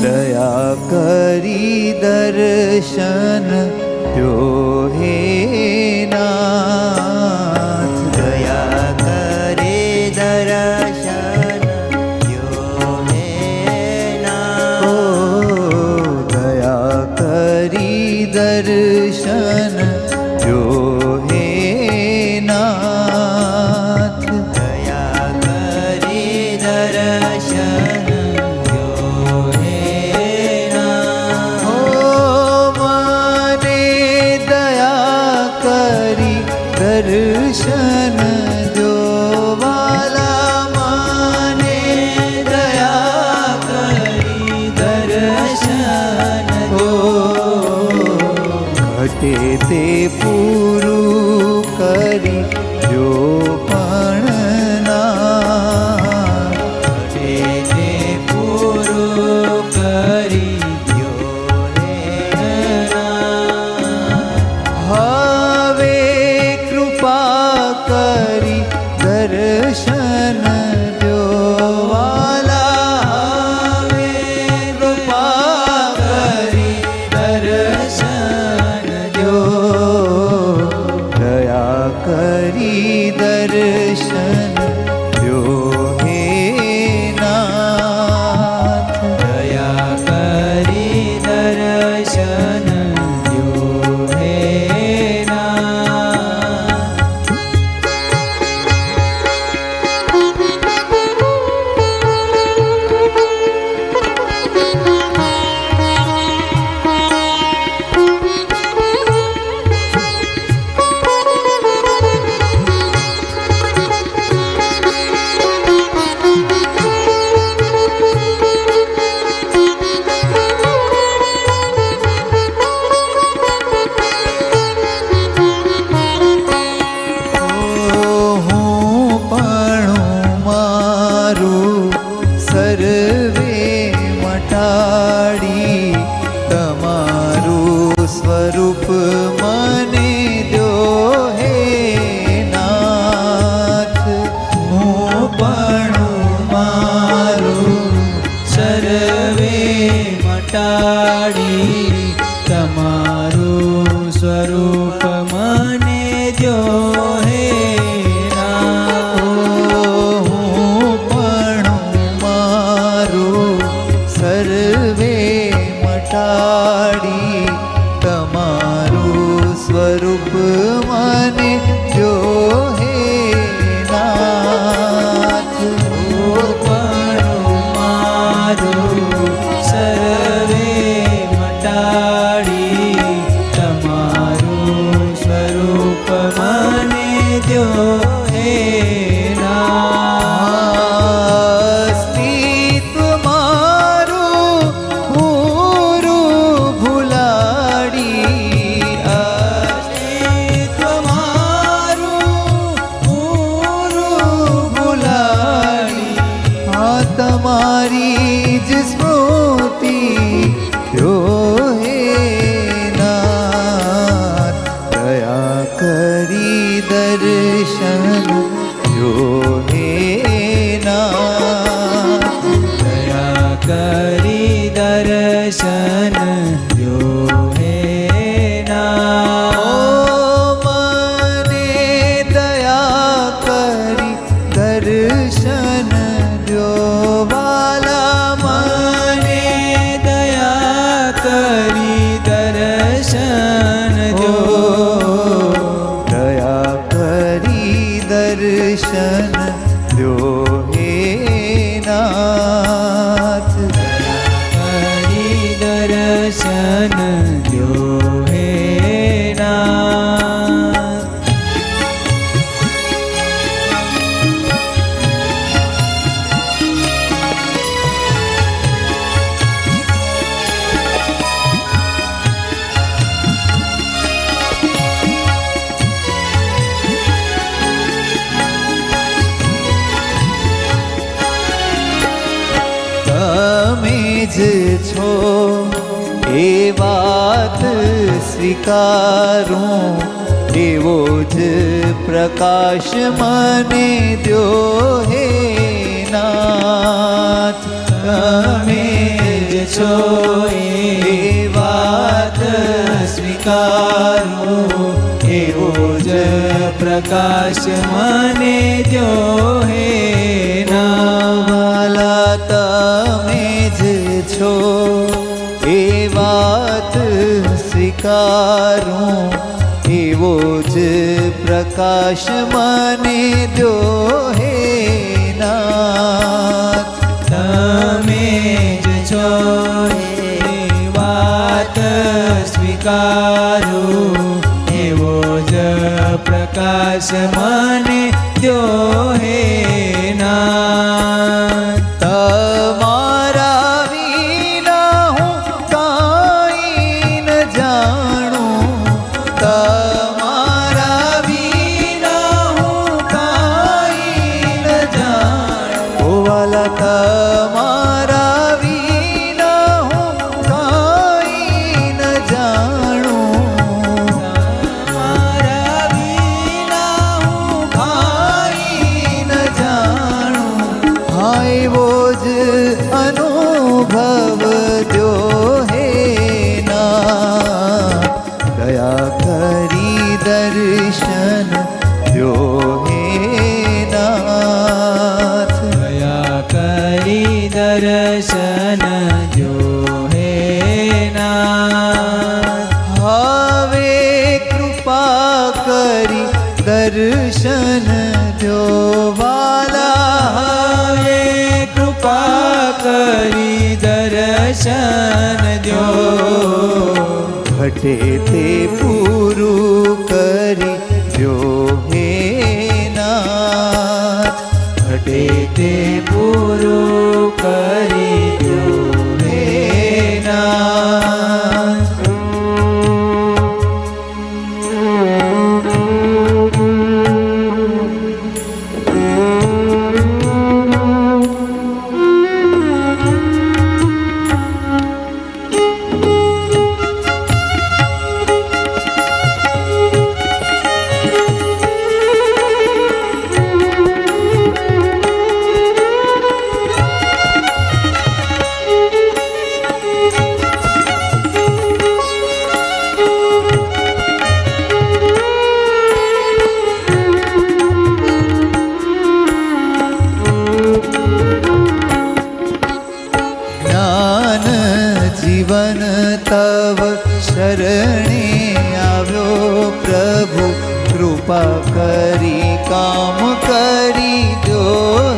દયા કરી દર્શન દ્યો હે નાથ, દયા કરે દર્શન દ્યો હે નાથ, ઓ દયા કરી દર્શન દ્યો હે નાથ, દયા કરી દર્શન દ્યો હે નાથ, ઓ મને દયા કરી દર્શન દ્યો વાલા, મને દયા કરી દર્શન દ્યો, ઘટે તે પૂરું કરી જો પણ ના, ઘટે તે પૂરું કરી દ્યો હે નાથ, હવે કૃપા કરી દર્શન દ્યો વાલા, હવે કૃપા કરી દર્શન દ્યો, દયા કરી દર્શન દ્યો હે નાથ, દયા કરી દર્શન દ્યો હે નાથ, હું પણ મારું સર્વે મટાડી તમારું સ્વરૂપ મને દ્યો હે નાથ, હું પણ મારું સર્વે મટાડી તમારું સ્વરૂપ મને દ્યો હે નાથ, હું પણ મારું સર્વે મટાડી તમારું સ્વરૂપ મને દ્યો હે નાથ, પણ મારું સર્વે મટાડી તમારું સ્વરૂપ મને દ્યો હે નાથ, અસ્તિત્વ મારું પૂરું ભૂલાડી, અસ્તિત્વ મારું પૂરું ભૂલાડી આ તમારી જ સ્મૃતિ દ્યો હે નાથ, દયા કરી દર્શન દ્યો હે નાથ, દયા કરી દર્શન દ્યો હે નાથ, ઓ મને દયા કરી દર્શન દ્યો વાલા, મને દયા કરી દર્શન દ્યો, દયા કરી દર્શન દ્યો હે નાથ, કરી દર્શન દ્યો હે નાથ, તમે જ છો એ વાત સ્વીકારું, એવો જ પ્રકાશ મને દ્યો હે નાથ, તમે જ છો એ વાત સ્વીકારું, એવો જ પ્રકાશ મને જો હે ના. વાલા તમે જ છો એ વાત સ્વીકારું, એવો જ પ્રકાશ મને દો હે નાથ. તમે જ છો એ વાત સ્વીકારું, એવો જ પ્રકાશ મને દો હે ના. તમારા વિના હું કાંઈ ન જાણું, તમારા વિના હું કાંઈ ન જાણું. ઓ વાલા તમારા વિના હું કાંઈ ન જાણું, તમારા વિના હું કાંઈ ન જાણું. હા એવો જ અનુભવ જો હે ના. દયા કરી દર્શન જો હે નાથ. દયા કરી દર્શન જો હે નાથ. હવે કૃપા કરી દર્શન જો વાલા. હવે કૃપા કરી દર્શન જો ઘટે તે પૂરું કરી જો હે નાથ. ઘટે તે પૂરું કરી જો હે નાથ. જ્ઞાન જીવન તવ શરણે આવ્યો પ્રભુ, કૃપા કરી કામ કરી દો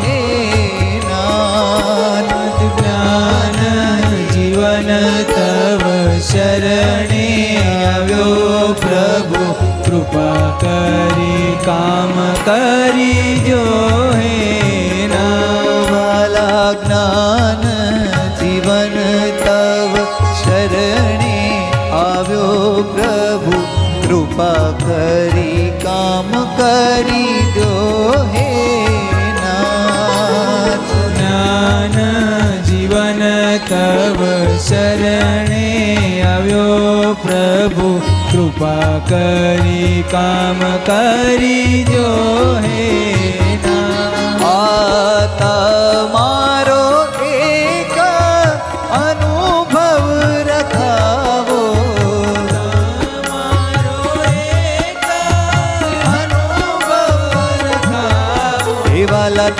હે નાથ. જ્ઞાન જીવન તવ શરણે આવ્યો પ્રભુ, કૃપા કરી કામ કરી જો હે ના. વાલા જ્ઞાન જીવન તવ શરણે આવ્યો પ્રભુ, કૃપા કરી કામ કરી દો હે નાથ. જ્ઞાન જીવન તવ શરણે આવ્યો પ્રભુ, કૃપા કરી કામ કરી જો હે ના. આ તમારો એક અનુભવ રખાવો, તમારો એક અનુભવ રખાવો. એ વાલા